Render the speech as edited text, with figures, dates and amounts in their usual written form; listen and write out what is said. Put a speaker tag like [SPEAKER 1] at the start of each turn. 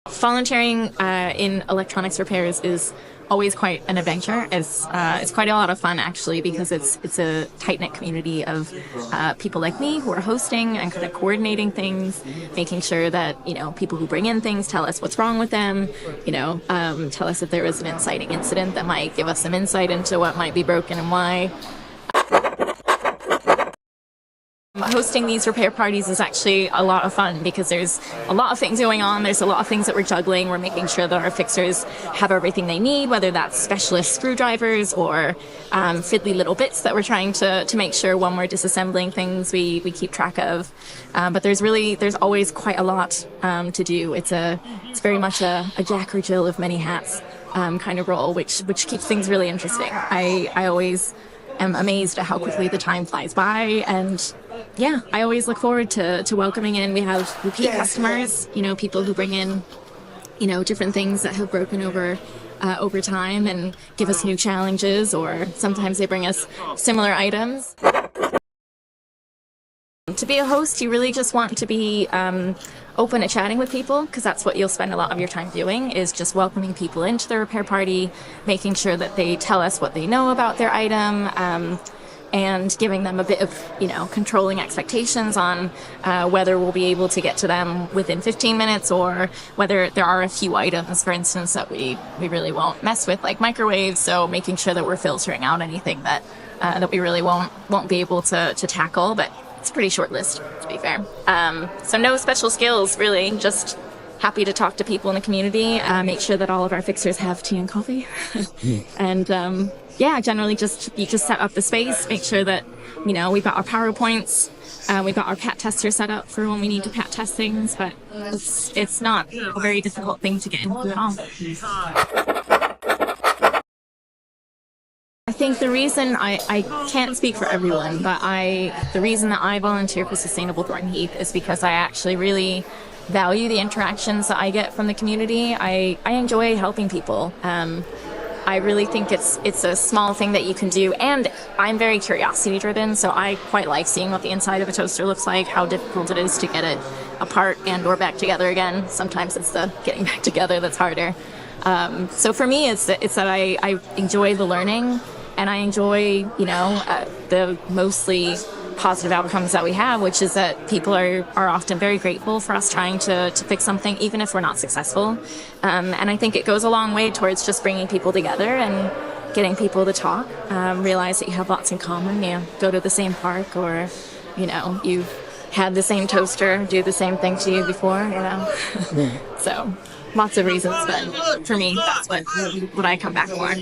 [SPEAKER 1] Volunteering in electronics repairs is always quite an adventure. It's quite a lot of fun actually, because it's a tight-knit community of people like me who are hosting and kind of coordinating things, making sure that people who bring in things tell us what's wrong with them, tell us if there is an inciting incident that might give us some insight into what might be broken and why. Hosting these repair parties is actually a lot of fun because there's a lot of things going on. There's a lot of things that we're juggling. We're making sure that our fixers have everything they need, whether that's specialist screwdrivers or fiddly little bits that we're trying to make sure when we're disassembling things we keep track of. But there's always quite a lot to do. It's very much a Jack or Jill of many hats kind of role, which keeps things really interesting. I always am amazed at how quickly the time flies by, and yeah, I always look forward to welcoming in. We have repeat customers, people who bring in, different things that have broken over time and give us new challenges, or sometimes they bring us similar items. To be a host, you really just want to be open to chatting with people, because that's what you'll spend a lot of your time doing, is just welcoming people into the repair party, making sure that they tell us what they know about their item, and giving them a bit of, controlling expectations on whether we'll be able to get to them within 15 minutes, or whether there are a few items, for instance, that we really won't mess with, like microwaves. So making sure that we're filtering out anything that we really won't be able to tackle. But it's a pretty short list, to be fair. So no special skills, really. Just happy to talk to people in the community, make sure that all of our fixers have tea and coffee. And generally you just set up the space, make sure that, we've got our PowerPoints, we've got our PAT tester set up for when we need to PAT test things, but it's not a very difficult thing to get into at all. I think the reason I can't speak for everyone, but the reason that I volunteer for Sustainable Thornton Heath is because I actually really value the interactions that I get from the community. I enjoy helping people. I really think it's a small thing that you can do, and I'm very curiosity driven, so I quite like seeing what the inside of a toaster looks like, how difficult it is to get it apart and or back together again. Sometimes it's the getting back together that's harder. So for me, it's that I enjoy the learning, and I enjoy, the mostly positive outcomes that we have, which is that people are often very grateful for us trying to fix something, even if we're not successful. And I think it goes a long way towards just bringing people together and getting people to talk, realize that you have lots in common. You go to the same park, or, you've had the same toaster do the same thing to you before, So lots of reasons, but for me, that's what I come back for.